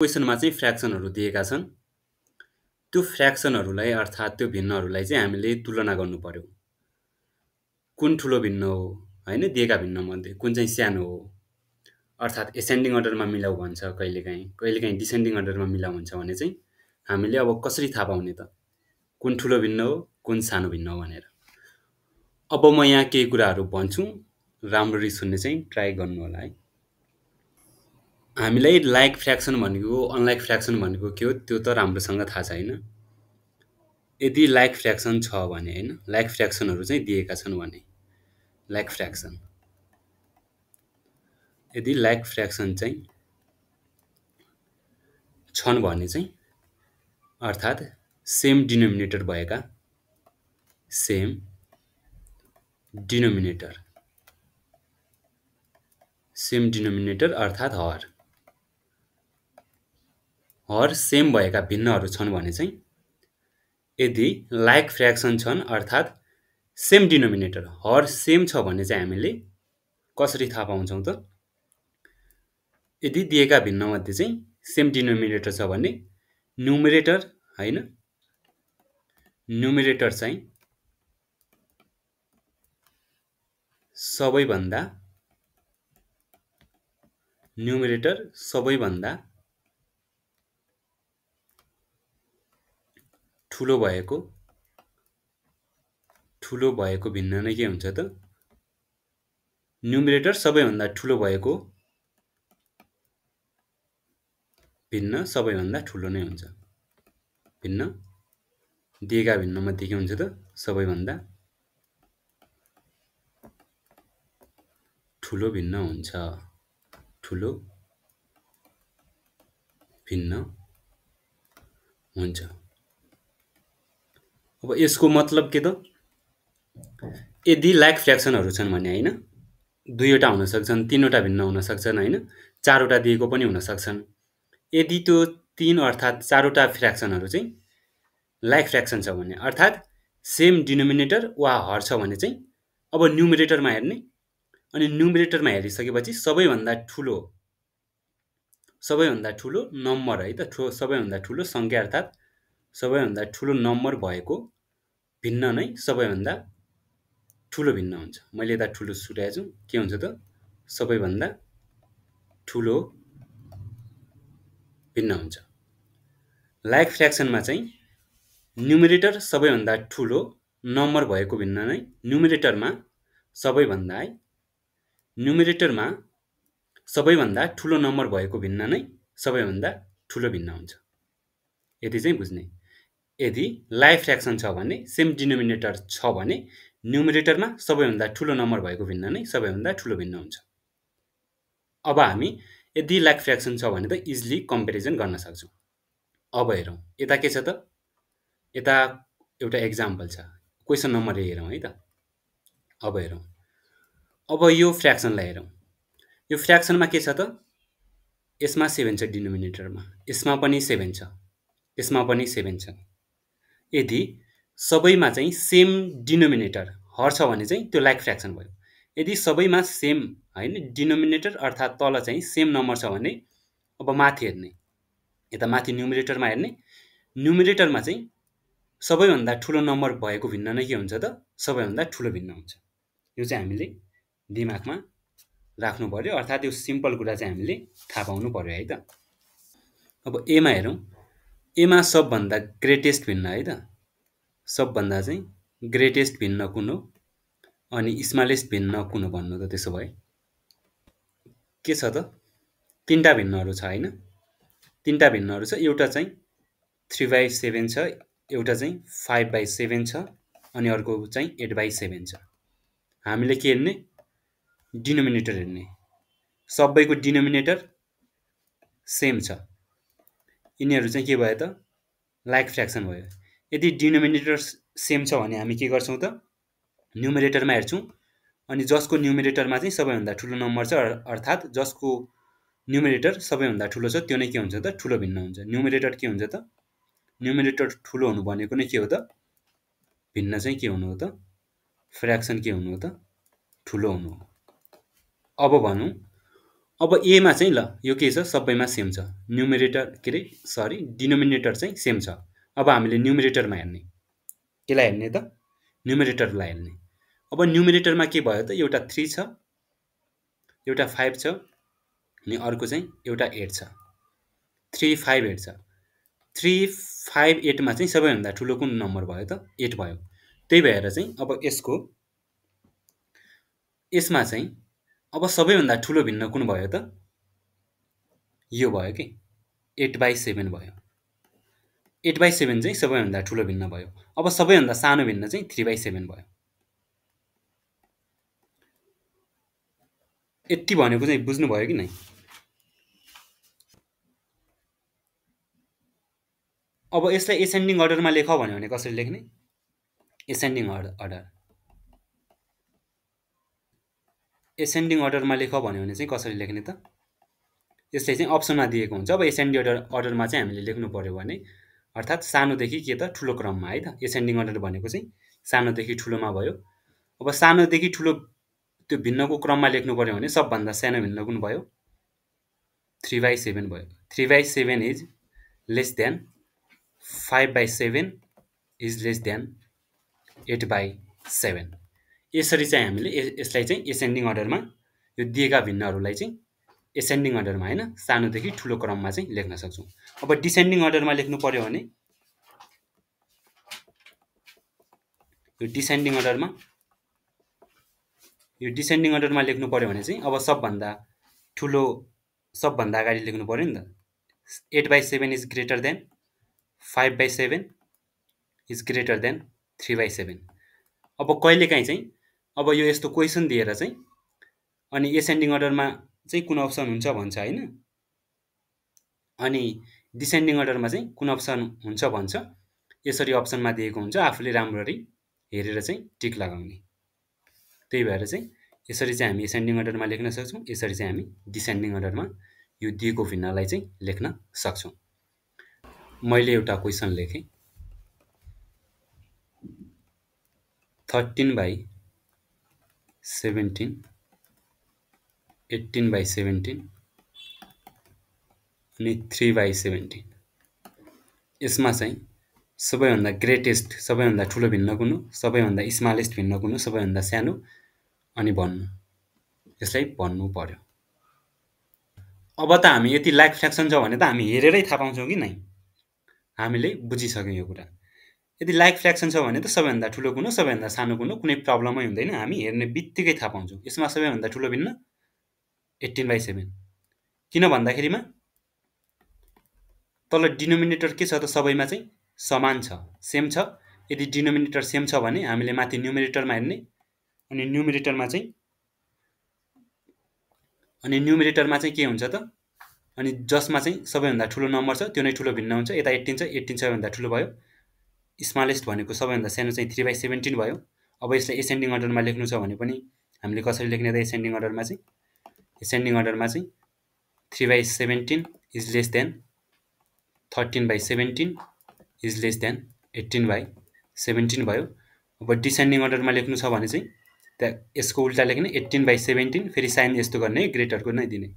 क्वेसनमा चाहिँ फ्र्याक्सनहरू दिएका छन्। त्यो फ्र्याक्सनहरूलाई अर्थात् त्यो भिन्नहरूलाई चाहिँ हामीले तुलना गर्नु पर्यो। कुन ठुलो भिन्न हो हैन दिएका भिन्नमध्ये कुन चाहिँ सानो हो अर्थात् एसेन्डिङ अर्डरमा मिलाऊ भन्छ कहिलेकाहीँ डिसेन्डिङ अर्डरमा मिलाऊ भन्छ भने चाहिँ हामीले अब कसरी थाहा पाउने त कुन ठुलो भिन्न हो कुन सानो भिन्न हो भनेर। अब म यहाँ केही कुराहरू भन्छु, राम्ररी सुन्ने चाहिँ ट्राई गर्नु होला है। हामीलाई लाइक फ्र्याक्सन भनेको अनलाइक फ्र्याक्सन भनेको के हो त्यो त राम्रोसँग थाहा छैन। यदि लाइक फ्र्याक्सन छ भने हैन लाइक फ्र्याक्सनहरू चाहिँ दिएका छन् भने लाइक फ्र्याक्सन यदि लाइक फ्र्याक्सन चाहिँ छन् भने चाहिँ अर्थात् सेम डिनोमिनेटर भएका सेम डिनोमिनेटर अर्थात् हर सेम भएका भिन्नहरू छन् भने चाहिँ यदि लाइक फ्र्याक्सन छन् अर्थात् सेम डिनोमिनेटर हर सेम छ भने चाहिँ हामीले कसरी थाहा पाउँछौँ त? यदि दिएका भिन्नमध्ये चाहिँ सेम डिनोमिनेटर छ भने न्युमरेटर हैन न्युमरेटर चाहिँ सबैभन्दा ठुलो भएको भिन्न नै के हुन्छ त? न्युमरेटर सबैभन्दा ठुलो भएको भिन्न सबैभन्दा ठुलो नै हुन्छ। भिन्न दिएका भिन्नमध्ये के हुन्छ त? सबैभन्दा ठुलो भिन्न हुन्छ। ठुलो भिन्न हुन्छ। अब यसको मतलब के त? यदि लाइक फ्र्याक्सनहरू छन् भने हैन दुईवटा हुन सक्छन्, तीनवटा भिन्न हुन सक्छन् हैन, चारवटा दिएको पनि हुन सक्छन्। यदि त्यो तीन अर्थात् चारवटा फ्र्याक्सनहरू चाहिँ लाइक फ्र्याक्सन छ भने अर्थात् सेम डिनोमिनेटर वा हर छ भने चाहिँ अब न्युमरेटरमा हेर्ने अनि न्युमरेटरमा हेरिसकेपछि सबैभन्दा ठुलो नम्बर है त सबैभन्दा ठुलो संख्या अर्थात् सबैभन्दा ठुलो नम्बर भएको भिन्न नै सबैभन्दा ठुलो भिन्न हुन्छ। मैले यता ठुलो सुटाएको छु के हुन्छ त? सबैभन्दा ठुलो भिन्न हुन्छ। लाइक फ्र्याक्सनमा चाहिँ न्युमरेटर सबैभन्दा ठुलो नम्बर भएको भिन्न नै न्युमरेटरमा सबैभन्दा ठुलो नम्बर भएको भिन्न नै सबैभन्दा ठुलो भिन्न हुन्छ। यति चाहिँ बुझ्ने। यदि लाइक फ्र्याक्सन छ भने सेम डिनोमिनेटर छ भने न्युमरेटरमा सबैभन्दा ठुलो नम्बर भएको भिन्न नै सबैभन्दा ठुलो भिन्न हुन्छ। अब हामी यदि लाइक फ्र्याक्सन छ भने त इजिली कम्पेरिजन गर्न सक्छौँ। अब हेरौँ यता के छ त? यता एउटा एक्जाम्पल छ। क्वेसन नम्बर 1 हेरौँ है त। अब हेरौँ। अब यो फ्र्याक्सनलाई हेरौँ। यो फ्र्याक्सनमा के छ त? यसमा 7 छ डिनोमिनेटरमा, यसमा पनि 7 छ, यसमा पनि 7 छ। यदि सबैमा चाहिँ सेम डिनोमिनेटर हर छ भने चाहिँ त्यो लाइक फ्र्याक्सन भयो। यदि सबैमा सेम हैन डिनोमिनेटर अर्थात् तल चाहिँ सेम नम्बर छ भने अब माथि हेर्ने। यता माथि न्युमरेटरमा हेर्ने। न्युमरेटरमा चाहिँ सबैभन्दा ठुलो नम्बर भएको भिन्न नै के हुन्छ त? सबैभन्दा ठुलो भिन्न हुन्छ। यो चाहिँ हामीले दिमागमा राख्नु पर्यो अर्थात् यो सिम्पल कुरा चाहिँ हामीले थाहा पाउनु पर्यो है त। अब एमा हेरौँ। एमा सबभन्दा ग्रेटेस्ट भिन्न है त। सबभन्दा चाहिँ ग्रेटेस्ट भिन्न कुन हो अनि स्मलेस्ट भिन्न कुन हो भन्नु त? त्यसो भए के छ त? तीनटा भिन्नहरू छ हैन? तीनटा भिन्नहरू छ। एउटा चाहिँ 3/7 छ, एउटा चाहिँ 5/7 छ अनि अर्को चाहिँ 8/7 छ। हामीले के हेर्ने? डिनोमिनेटर हेर्ने। सबैको डिनोमिनेटर सेम छ। यिनीहरू चाहिँ के भयो त? लाइक फ्र्याक्सन भयो। यदि डिनोमिनेटर सेम छ भने हामी के गर्छौँ त? न्युमरेटरमा हेर्छौँ अनि जसको न्युमरेटरमा चाहिँ सबैभन्दा ठुलो नम्बर छ अर्थात् जसको न्युमरेटर सबैभन्दा ठुलो छ त्यो नै के हुन्छ त? ठुलो भिन्न हुन्छ। न्युमरेटर के हुन्छ त? न्युमरेटर ठुलो हुनु भनेको नै के हो त? भिन्न चाहिँ के हुनु हो त? फ्र्याक्सन के हुनु हो त? ठुलो हुनु हो। अब भनौँ अब एमा चाहिँ ल यो के छ सबैमा सेम छ न्युमेरेटर के अरे सरी डिनोमिनेटर चाहिँ सेम छ। अब हामीले न्युमेरेटरमा हेर्ने केलाई हेर्ने त न्युमेरेटरलाई हेर्ने। अब न्युमेरेटरमा के भयो त एउटा 3 छ एउटा 5 छ अनि अर्को चाहिँ एउटा 8 छ 3 5 8 छ 3 5 8 मा चाहिँ सबैभन्दा ठुलो कुन नम्बर भयो त 8 भयो। त्यही भएर चाहिँ अब यसमा चाहिँ अब सबैभन्दा ठुलो भिन्न कुन भयो त यो भयो कि 8/7 भयो। 8/7 चाहिँ सबैभन्दा ठुलो भिन्न भयो। अब सबैभन्दा सानो भिन्न चाहिँ 3/7 भयो। यति भनेको चाहिँ बुझ्नुभयो कि नै? अब यसलाई एसेन्डिङ अर्डरमा लेख भने कसरी लेख्ने? एसेन्डिङ अर्डर एसेन्डिङ अर्डरमा लेख भन्यो भने चाहिँ कसरी लेख्ने त? यसले चाहिँ अप्सनमा दिएको हुन्छ। अब एसेन्डिङ अर्डरमा चाहिँ हामीले लेख्नु पर्यो भने अर्थात् सानोदेखि के त ठुलो क्रममा है त। एसेन्डिङ अर्डर भनेको चाहिँ सानोदेखि ठुलोमा भयो। अब सानोदेखि ठुलो त्यो भिन्नको क्रममा लेख्नु पर्यो भने सबभन्दा सानो भिन्न कुन भयो? 3/7 भयो। 3/7 is less than 5/7 is less than 8/7। यसरी चाहिँ हामीले यसलाई चाहिँ एसेन्डिङ अर्डरमा यो दिएका भिन्नहरूलाई चाहिँ एसेन्डिङ अर्डरमा हैन सानोदेखि ठुलो क्रममा चाहिँ लेख्न सक्छौँ। अब डिसेन्डिङ अर्डरमा लेख्नु पर्यो भने यो डिसेन्डिङ अर्डरमा लेख्नु पर्यो भने चाहिँ अब सबभन्दा अगाडि लेख्नु पर्यो नि त 8/7 is greater than 5/7 is greater than 3/7। अब कहिलेकाहीँ चाहिँ अब यो यस्तो क्वेसन दिएर चाहिँ अनि एसेन्डिङ अर्डरमा चाहिँ कुन अप्सन हुन्छ भन्छ हैन अनि डिसेन्डिङ अर्डरमा चाहिँ कुन अप्सन हुन्छ भन्छ। यसरी अप्सनमा दिएको हुन्छ आफूले राम्ररी हेरेर चाहिँ टिक लगाउने। त्यही भएर चाहिँ यसरी चाहिँ हामी एसेन्डिङ अर्डरमा लेख्न सक्छौँ। यसरी चाहिँ हामी डिसेन्डिङ अर्डरमा यो दिएको भिन्नलाई चाहिँ लेख्न सक्छौँ। मैले एउटा क्वेसन लेखेँ 13/17 18/17 अनि 3/17 यसमा चाहिँ सबैभन्दा ग्रेटेस्ट सबैभन्दा ठुलो भिन्न कुन हो सबैभन्दा स्मलेस्ट भिन्न कुन हो सबैभन्दा सानो अनि भन्नु यसलाई भन्नु पर्यो। अब त हामी यति लाइक फ्र्याक्सन छ भने त हामी हेरेरै थाहा पाउँछौँ कि नै? हामीले बुझिसक्यौँ यो कुरा। यदि लाइक फ्र्याक्सन छ भने त सबैभन्दा ठुलो कुन हो सबैभन्दा सानो कुन हो कुनै प्रब्लमै हुँदैन। हामी हेर्ने बित्तिकै थाहा पाउँछौँ। यसमा सबैभन्दा ठुलो भिन्न 18/7 किन भन्दाखेरिमा तल डिनोमिनेटर के छ त सबैमा चाहिँ समान छ सेम छ। यदि डिनोमिनेटर सेम छ भने हामीले माथि न्युमेरेटरमा हेर्ने अनि न्युमेरेटरमा चाहिँ के हुन्छ त अनि जसमा चाहिँ सबैभन्दा ठुलो नम्बर छ त्यो नै ठुलो भिन्न हुन्छ। यता 18 छ 18 सबैभन्दा ठुलो भयो। स्मलेस्ट भनेको सबैभन्दा सानो चाहिँ 3/17 भयो। अब यसलाई एसेन्डिङ अर्डरमा लेख्नु छ भने पनि हामीले कसरी लेख्ने त एसेन्डिङ अर्डरमा चाहिँ 3/17 is less than 13/17 is less than 18/17 भयो। अब डिसेन्डिङ अर्डरमा लेख्नु छ भने चाहिँ त्यहाँ यसको उल्टा लेख्ने 18/17 फेरि साइन यस्तो गर्ने ग्रेटरको नै दिने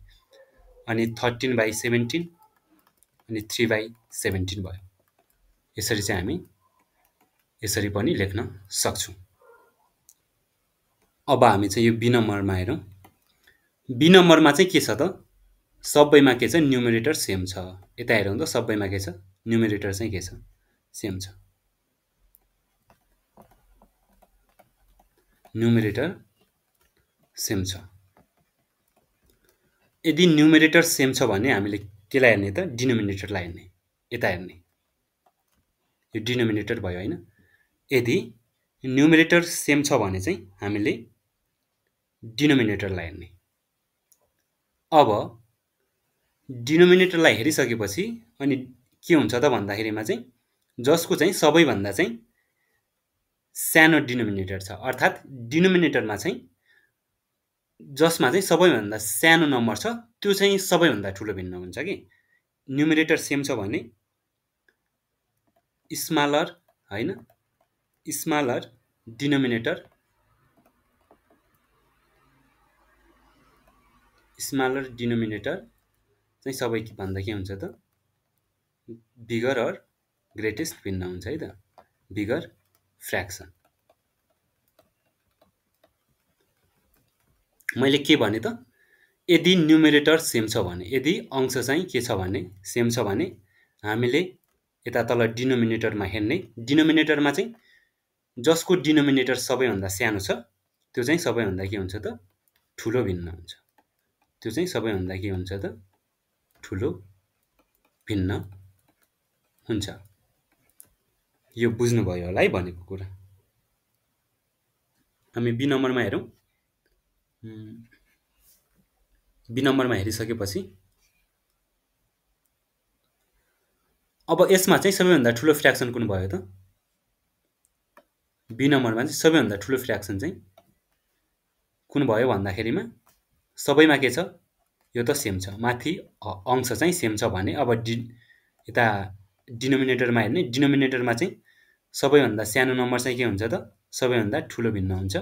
अनि 13/17 अनि 3/17 भयो। यसरी चाहिँ हामी यसरी पनि लेख्न सक्छौँ। अब हामी चाहिँ यो बी नम्बरमा हेरौँ। बी नम्बरमा चाहिँ के छ त सबैमा के छ न्युमेरेटर सेम छ। यता हेरौँ त सबैमा के छ न्युमेरेटर चाहिँ के छ सेम छ। न्युमेरेटर सेम छ। यदि न्युमेरेटर सेम छ भने हामीले केलाई हेर्ने त डिनोमिनेटरलाई हेर्ने। यता हेर्ने यो डिनोमिनेटर भयो हैन। यदि न्युमेरेटर सेम छ भने चाहिँ हामीले डिनोमिनेटरलाई हेर्ने। अब डिनोमिनेटरलाई हेरिसकेपछि अनि के हुन्छ त भन्दाखेरिमा चाहिँ जसको चाहिँ सबैभन्दा चाहिँ सानो डिनोमिनेटर छ अर्थात् डिनोमिनेटरमा चाहिँ जसमा चाहिँ सबैभन्दा सानो नम्बर छ त्यो चाहिँ सबैभन्दा ठुलो भिन्न हुन्छ कि। न्युमेरेटर सेम छ भने स्मलर हैन स्मलर डिनोमिनेटर स्मलर डिनोमिनेटर चाहिँ सबै भन्दा के हुन्छ त बिगर अर ग्रेटेस्ट भिन्न हुन्छ है त बिगर फ्र्याक्सन मैले के भने त यदि न्युमेरेटर सेम छ भने यदि अंश चाहिँ के छ भने सेम छ भने हामीले यता तल डिनोमिनेटरमा हेर्ने डिनोमिनेटरमा चाहिँ जसको डिनोमिनेटर सबैभन्दा सानो छ त्यो चाहिँ सबैभन्दा के हुन्छ त ठुलो भिन्न हुन्छ त्यो चाहिँ सबैभन्दा के हुन्छ त ठुलो भिन्न हुन्छ यो बुझ्नुभयो होला है भनेको कुरा हामी बी नम्बरमा हेरौँ बी नम्बरमा हेरिसकेपछि अब यसमा चाहिँ सबैभन्दा ठुलो फ्र्याक्सन कुन भयो त बी नम्बरमा चाहिँ सबैभन्दा ठुलो फ्र्याक्सन चाहिँ कुन भयो भन्दाखेरिमा सबैमा के छ यो त सेम छ माथि अंश चाहिँ सेम छ भने अब यता डिनोमिनेटरमा हेर्ने डिनोमिनेटरमा चाहिँ सबैभन्दा सानो नम्बर चाहिँ के हुन्छ त सबैभन्दा ठुलो भिन्न हुन्छ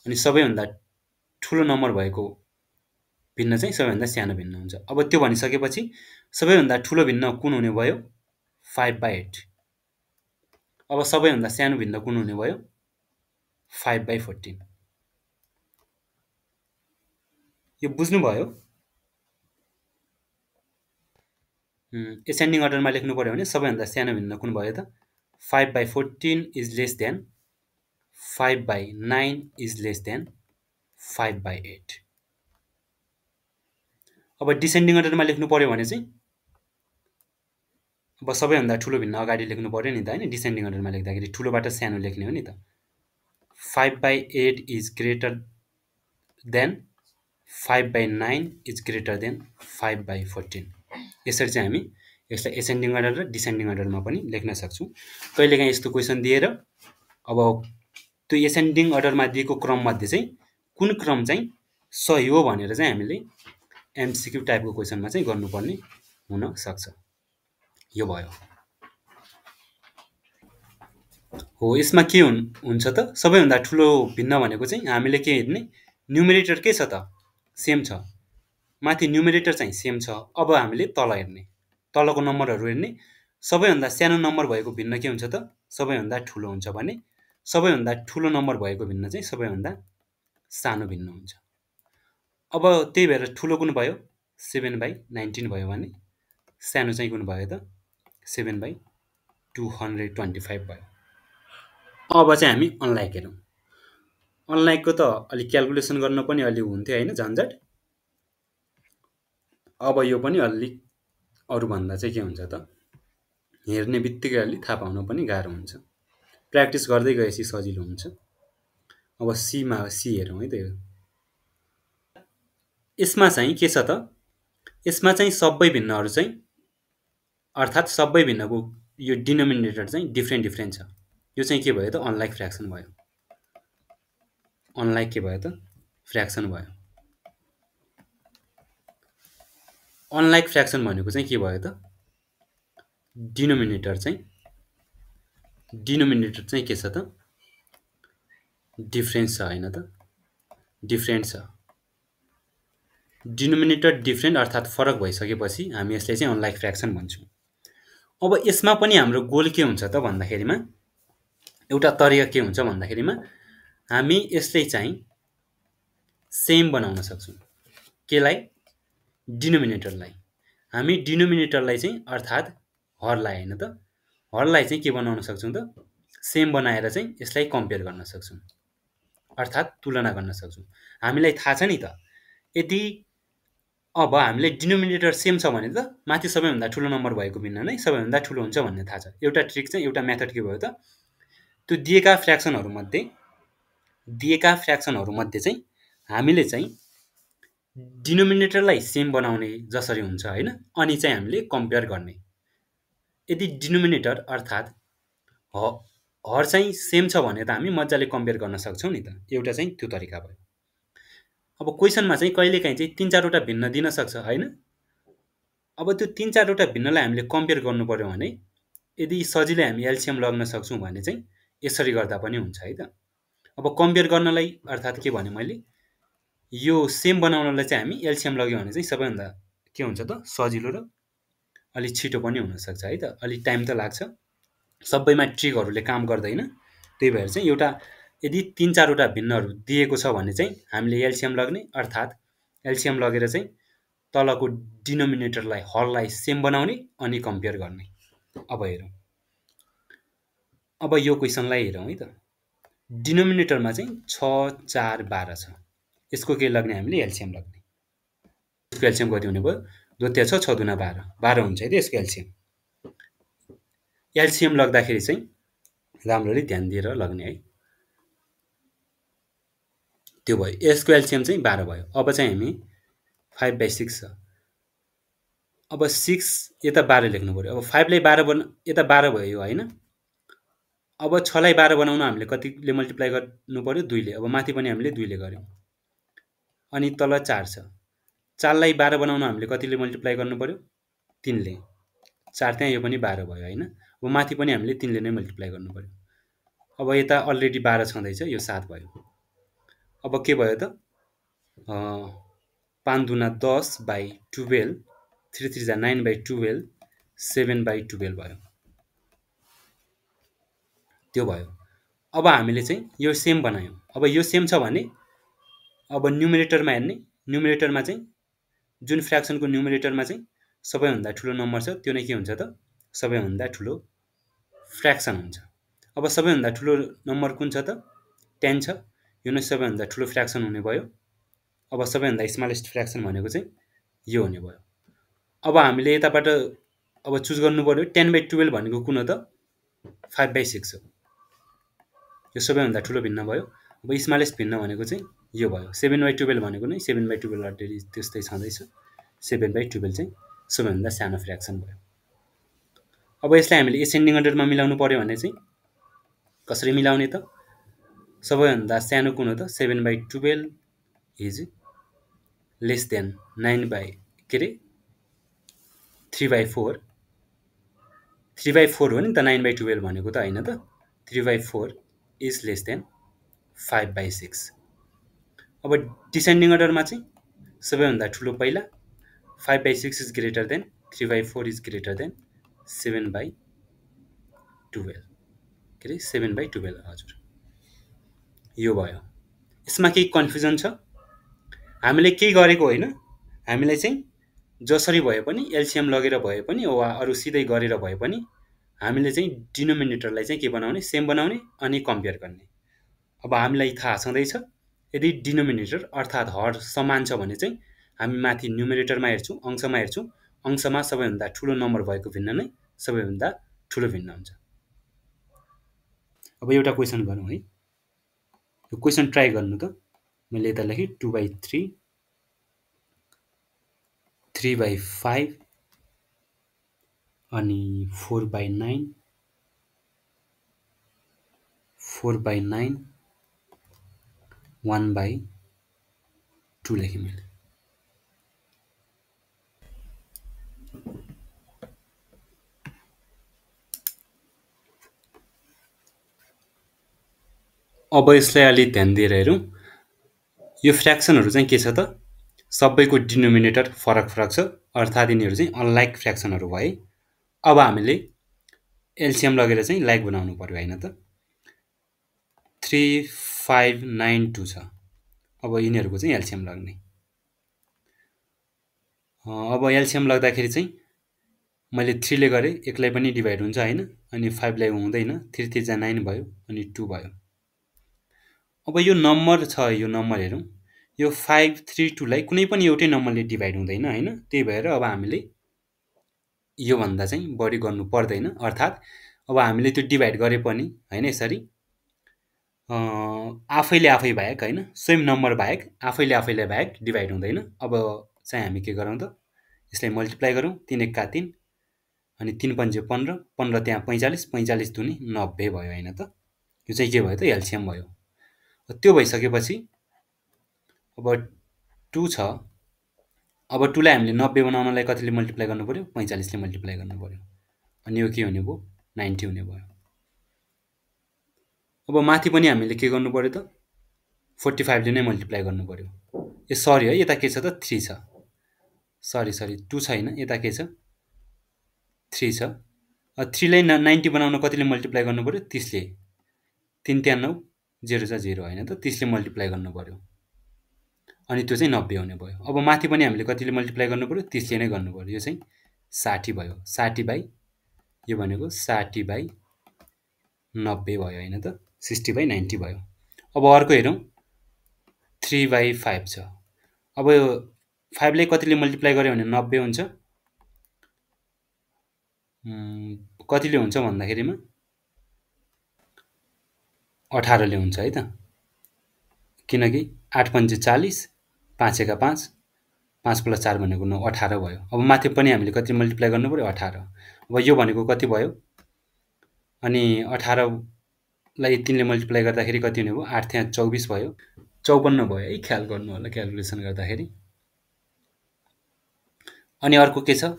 अनि सबैभन्दा ठुलो नम्बर भएको भिन्न चाहिँ सबैभन्दा सानो भिन्न हुन्छ अब त्यो भनिसकेपछि सबैभन्दा ठुलो भिन्न कुन हुने भयो 5/8 अब सबैभन्दा सानो भिन्न कुन हुने भयो 5/14 यो बुझ्नुभयो एसेन्डिङ अर्डरमा लेख्नु पर्यो भने सबैभन्दा सानो भिन्न कुन भयो त 5/14 is less than 5/9 is less than 5/8 अब डिसेन्डिङ अर्डरमा लेख्नु पर्यो भने चाहिँ अब सबैभन्दा ठुलो भिन्न अगाडि लेख्नु पर्यो नि त हैन डिसेन्डिङ अर्डरमा लेख्दाखेरि ठुलोबाट सानो लेख्ने हो नि त 5/8 is greater than 5/9 is greater than 5/14 यसरी चाहिँ हामी यसलाई एसेन्डिङ अर्डर र डिसेन्डिङ अर्डरमा पनि लेख्न सक्छौँ कहिलेकाहीँ यस्तो क्वेसन दिएर अब त्यो एसेन्डिङ अर्डरमा दिएको क्रममध्ये चाहिँ कुन क्रम चाहिँ सही हो भनेर चाहिँ हामीले एमसिक्यू टाइपको क्वेसनमा चाहिँ गर्नुपर्ने हुन सक्छ यो भयो हो यसमा के हुन्छ त सबैभन्दा ठुलो भिन्न भनेको चाहिँ हामीले के हेर्ने न्युमेरेटर के छ त सेम छ माथि न्युमेरेटर चाहिँ सेम छ अब हामीले तल हेर्ने तलको नम्बरहरू हेर्ने सबैभन्दा सानो नम्बर भएको भिन्न के हुन्छ त सबैभन्दा ठुलो हुन्छ भने सबैभन्दा ठुलो नम्बर भएको भिन्न चाहिँ सबैभन्दा सानो भिन्न हुन्छ अब त्यही भएर ठुलो कुन भयो 7/19 भयो भने सानो चाहिँ कुन भयो त 7/225 भयो अब चाहिँ हामी अनलाइक हेरौँ अनलाइकको त अलिक क्याल्कुलेसन गर्न पनि अलि हुन्थ्यो हैन झन्झट अब यो पनि अलिक अरूभन्दा चाहिँ के हुन्छ त हेर्ने बित्तिकै अलि थाहा पाउन पनि गाह्रो हुन्छ प्र्याक्टिस गर्दै गएपछि सजिलो हुन्छ अब सीमा सी हेरौँ है त यसमा चाहिँ के छ त यसमा चाहिँ सबै भिन्नहरू चाहिँ अर्थात् सबै भिन्नको यो डिनोमिनेटर चाहिँ डिफ्रेन्ट छ यो चाहिँ के भयो त अनलाइक फ्र्याक्सन भयो अनलाइक के भयो त फ्र्याक्सन भयो अनलाइक फ्र्याक्सन भनेको चाहिँ के भयो त डिनोमिनेटर चाहिँ के छ त डिफ्रेन्ट छ हैन त डिफ्रेन्ट छ डिनोमिनेटर डिफ्रेन्ट अर्थात् फरक भइसकेपछि हामी यसलाई चाहिँ अनलाइक फ्र्याक्सन भन्छौँ अब यसमा पनि हाम्रो गोल के हुन्छ त भन्दाखेरिमा एउटा तरिका के हुन्छ भन्दाखेरिमा हामी यसले चाहिँ सेम बनाउन सक्छौँ केलाई डिनोमिनेटरलाई हामी डिनोमिनेटरलाई चाहिँ अर्थात् हरलाई हैन त हरलाई चाहिँ के बनाउन सक्छौँ त सेम बनाएर चाहिँ यसलाई कम्पेयर गर्न सक्छौँ अर्थात् तुलना गर्न सक्छौँ हामीलाई थाहा छ नि त यदि अब हामीले डिनोमिनेटर सेम छ भने त माथि सबैभन्दा ठुलो नम्बर भएको भिन्न नै सबैभन्दा ठुलो हुन्छ भन्ने थाहा छ एउटा ट्रिक चाहिँ एउटा मेथड के भयो त त्यो दिएका फ्र्याक्सनहरूमध्ये चाहिँ हामीले चाहिँ डिनोमिनेटरलाई सेम बनाउने जसरी हुन्छ हैन अनि चाहिँ हामीले कम्पेयर गर्ने यदि डिनोमिनेटर अर्थात् हर चाहिँ सेम छ भने त हामी मजाले कम्पेयर गर्न सक्छौँ नि त एउटा चाहिँ त्यो तरिका भयो अब क्वेसनमा चाहिँ कहिलेकाहीँ चाहिँ 3-4वटा भिन्न दिन सक्छ हैन अब त्यो 3-4वटा भिन्नलाई हामीले कम्पेयर गर्नु पर्यो भने यदि सजिलै हामी एलसिएम लग्न सक्छौँ भने चाहिँ यसरी गर्दा पनि हुन्छ है त अब कम्पेयर गर्नलाई अर्थात् के भने मैले यो सेम बनाउनलाई चाहिँ हामी एलसिएम लग्यो भने चाहिँ सबैभन्दा के हुन्छ त सजिलो र अलिक छिटो पनि हुनसक्छ है त। अलिक टाइम त लाग्छ, सबैमा ट्रिकहरूले काम गर्दैन। त्यही भएर चाहिँ एउटा यदि 3-4 वटा भिन्नहरू दिएको छ भने चाहिँ हामीले एलसिएम लग्ने, अर्थात् एलसिएम लगेर चाहिँ तलको डिनोमिनेटरलाई हललाई सेम बनाउने अनि कम्पेयर गर्ने। अब हेरौँ, अब यो क्वेसनलाई हेरौँ है त। डिनोमिनेटरमा चाहिँ 6, 4, 12 छ, यसको के लग्ने हामीले एलसिएम लग्ने। यसको एलसिएम कति हुने भयो? 2 तिया 6, 6 दुना 12, 12 हुन्छ है त यसको एलसिएम। एलसिएम लग्दाखेरि चाहिँ राम्ररी ध्यान दिएर लग्ने है। त्यो भयो, यसको एलसिएम चाहिँ 12 भयो। अब चाहिँ हामी 5/6 छ, अब 6 यता 12 लेख्नु पऱ्यो। अब 5 लाई 12 यता 12 भयो यो होइन। अब 6 लाई 12 बनाउन हामीले कतिले मल्टिप्लाई गर्नु पऱ्यो? 2 ले। अब माथि पनि हामीले 2 ले गऱ्यौँ। अनि तल 4 छ, 4 लाई 12 बनाउन हामीले कतिले मल्टिप्लाई गर्नु पऱ्यो? 3 ले। 4 त्यहाँ, यो पनि 12 भयो होइन। अब माथि पनि हामीले 3 ले नै मल्टिप्लाई गर्नु पऱ्यो। अब यता अलरेडी 12 छँदैछ, यो 7 भयो। अब के भयो त? 5 दुना 10/12, 3 3 जा 9/12, 7/12 भयो। त्यो भयो। अब हामीले चाहिँ यो सेम बनायौँ। अब यो सेम छ भने अब न्युमरेटरमा हेर्ने, न्युमरेटरमा चाहिँ जुन फ्र्याक्सनको न्युमरेटरमा चाहिँ सबैभन्दा ठुलो नम्बर छ त्यो नै के हुन्छ त? सबैभन्दा ठुलो फ्र्याक्सन हुन्छ। अब सबैभन्दा ठुलो नम्बर कुन छ त? 10 छ, यो नै सबैभन्दा ठुलो फ्र्याक्सन हुने भयो। अब सबैभन्दा स्मलेस्ट फ्र्याक्सन भनेको चाहिँ यो हुने भयो। अब हामीले यताबाट अब चुज गर्नु पर्यो 10/12 भनेको कुन हो त? 5/6 हो, यो सबैभन्दा ठुलो भिन्न भयो। अब स्मलेस्ट भिन्न भनेको चाहिँ यो भयो। 7/12 भनेको नै 7/12 अलरेडी त्यस्तै छँदैछ, 7/12 चाहिँ सबैभन्दा सानो फ्र्याक्सन भयो। अब यसलाई हामीले एसेन्डिङ अर्डरमा मिलाउनु पर्यो भने चाहिँ कसरी मिलाउने त? सबैभन्दा सानो कुन हो त? 7/12 इज लेस देन 3/4। 3/4 हो नि त 9/12 भनेको त होइन त? 3/4 इज लेस देन 5/6। अब डिसेन्डिङ अर्डरमा चाहिँ सबैभन्दा ठुलो पहिला 5/6 is greater than 3/4 is greater than 7/12, के अरे 7/12 हजुर, यो भयो। यसमा केही कन्फ्युजन छ? हामीले केही गरेको होइन, हामीलाई चाहिँ जसरी भए पनि एलसिएम लगेर भए पनि वा अरू सिधै गरेर भए पनि हामीले चाहिँ डिनोमिनेटरलाई चाहिँ के बनाउने? सेम बनाउने अनि कम्पेयर गर्ने। अब हामीलाई थाहा छँदैछ यदि डिनोमिनेटर अर्थात् हर समान छ भने चाहिँ हामी माथि न्युमरेटरमा हेर्छौँ, अंशमा हेर्छौँ, अंशमा सबैभन्दा ठुलो नम्बर भएको भिन्न नै सबैभन्दा ठुलो भिन्न हुन्छ। अब एउटा क्वेसन गरौँ है, यो क्वेसन ट्राई गर्नु त। मैले यता लेखेँ 2/3, 3/5 अनि 4/9, 4/9, 1/2 लेखेँ मैले। अब यसलाई अलि ध्यान दिएर हेरौँ। यो फ्र्याक्सनहरू चाहिँ के छ त? सबैको डिनोमिनेटर फरक फरक छ, अर्थात् यिनीहरू चाहिँ अनलाइक फ्र्याक्सनहरू भए। अब हामीले एलसिएम लगेर चाहिँ लाइक बनाउनु पर्यो होइन त? 3592 छ, अब यिनीहरूको चाहिँ एलसिएम लाग्ने। अब एलसिएम लाग्दाखेरि चाहिँ मैले 3 ले गरेँ, एकलाई पनि डिभाइड हुन्छ होइन, अनि 5 लाई हुँदैन, 3 3 जा 9 भयो अनि 2 भयो। अब यो नम्बर छ, यो नम्बर हेरौँ, यो 532 लाई कुनै पनि एउटै नम्बरले डिभाइड हुँदैन होइन। त्यही भएर अब हामीले योभन्दा चाहिँ बढी गर्नु पर्दैन, अर्थात् अब हामीले त्यो डिभाइड गरे पनि होइन यसरी आफैले आफै बाहेक होइन, सेम नम्बर बाहेक आफैले आफैलाई बाहेक डिभाइड हुँदैन। अब चाहिँ हामी के गरौँ त? यसलाई मल्टिप्लाई गरौँ, 3 एक्का 3 अनि 3 पन्जे 15, 15 त्यहाँ 45, 45 दुनी 90 भयो होइन त? यो चाहिँ के भयो त? एलसिएम भयो। त्यो भइसकेपछि अब 2 छ, अब 2 लाई हामीले 90 बनाउनलाई कतिले मल्टिप्लाई गर्नु पर्यो? 45 ले मल्टिप्लाई गर्नु पर्यो, अनि यो के हुने भयो? 90 हुने भयो। अब माथि पनि हामीले के गर्नु पर्यो त? 45 ले नै मल्टिप्लाई गर्नु पर्यो, ए सरी है, यता के छ त 3 छ। सरी 2 छैन, यता के छ 3 छ। 3 लाई 90 बनाउन कतिले मल्टिप्लाई गर्नुपर्यो? 30 ले। 3 त्यहाँ 9, 0 छ 0 होइन त, 30 ले मल्टिप्लाई गर्नुपर्यो। अनि त्यो चाहिँ 90 हुने भयो। अब माथि पनि हामीले कतिले मल्टिप्लाई गर्नुपर्यो? 30 ले नै गर्नुपर्यो। यो चाहिँ 60 भयो। 60 बाई यो भनेको 60 बाई 90 भयो होइन त, 60 बाई 90 भयो। अब अर्को हेरौँ, 3 बाई 5 छ। अब यो 5 लाई कतिले मल्टिप्लाई गर्यो भने 90 हुन्छ? कतिले हुन्छ भन्दाखेरिमा 18 ले हुन्छ है त, किनकि 8 पंचे 40, 5 एका 5, 5 प्लस 4 भनेको 9, 18 भयो। अब माथि पनि हामीले कति मल्टिप्लाई गर्नुपर्यो? 18। अब यो भनेको कति भयो? अनि 18 लाई 3 ले मल्टिप्लाई गर्दाखेरि कति हुने भयो? 8 त्यहाँ 24 भयो, 54 भयो है, ख्याल गर्नु होला क्याल्कुलेसन गर्दाखेरि। अनि अर्को के छ?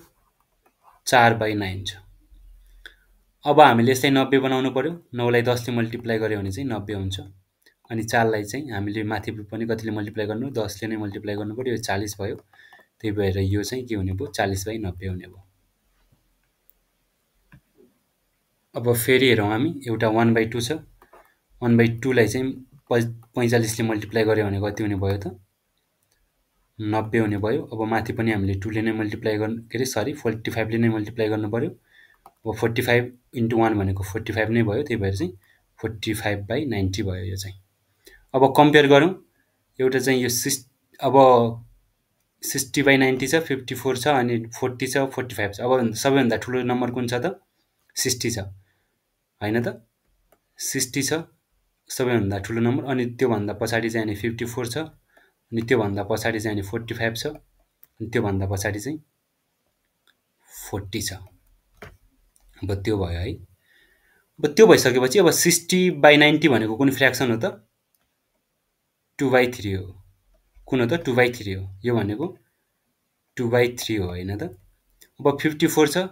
4 बाई 9 छ। अब हामीले यसलाई 90 बनाउनु पर्यो। 9 लाई 10 ले मल्टिप्लाई गर्यो भने चाहिँ 90 हुन्छ। अनि 4 लाई चाहिँ हामीले माथि पनि कतिले मल्टिप्लाई गर्नु? 10 ले नै मल्टिप्लाई गर्नुपर्यो। यो 40 भयो। त्यही भएर यो चाहिँ के हुने भयो? 40 बाई 90 हुने भयो। अब फेरि हेरौँ हामी, एउटा 1/2 छ। 1/2 लाई चाहिँ 45 ले मल्टिप्लाई गर्यो भने कति हुने भयो त? 90 हुने भयो। अब माथि पनि हामीले 2 ले नै मल्टिप्लाई गर्नु, के अरे सरी 45 ले नै मल्टिप्लाई गर्नु पर्यो। अब 45 इन्टु 1 भनेको 45 नै भयो। त्यही भएर चाहिँ 45 बाई 90 भयो यो चाहिँ। अब कम्पेयर गरौँ, एउटा चाहिँ यो अब 60 बाई 90 छ, 54 छ, अनि 40 छ, 45 छ। अब सबैभन्दा ठुलो नम्बर कुन छ त? 60 छ होइन त, 60 छ सबैभन्दा ठुलो नम्बर। अनि त्योभन्दा पछाडि चाहिँ अनि 54 छ, अनि त्योभन्दा पछाडि चाहिँ अनि 45 छ, अनि त्योभन्दा पछाडि चाहिँ 40 छ। अब त्यो भयो है। अब त्यो भइसकेपछि अब 60 बाई 90 भनेको कुन फ्र्याक्सन हो त? 2/3 हो। कुन हो त? 2/3 हो। यो भनेको 2/3 हो होइन त। अब 54 छ,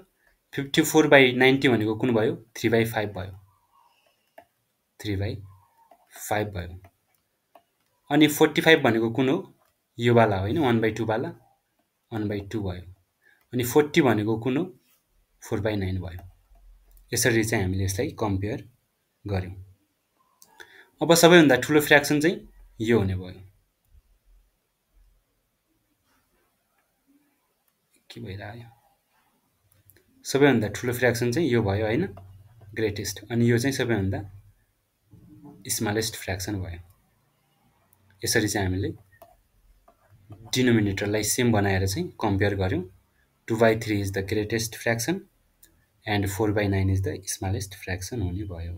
54 बाई 90 भनेको कुन भयो? 3/5 भयो। 3/5 भयो। अनि 45 भनेको कुन हो? यो वाला होइन, 1/2 वाला, 1/2 भयो। अनि 40 भनेको कुन हो? 4/9 भयो। यसरी चाहिँ हामीले यसलाई कम्पेयर गर्यौँ। अब सबैभन्दा ठुलो फ्र्याक्सन चाहिँ यो हुने भयो। के भइरह्यो? सबैभन्दा ठुलो फ्र्याक्सन चाहिँ यो भयो होइन, ग्रेटेस्ट। अनि यो चाहिँ सबैभन्दा स्मलेस्ट फ्र्याक्सन भयो। यसरी चाहिँ हामीले डिनोमिनेटरलाई सेम बनाएर चाहिँ कम्पेयर गर्यौँ। 2/3 is the greatest fraction and 4/9 is the smallest fraction हुने भयो।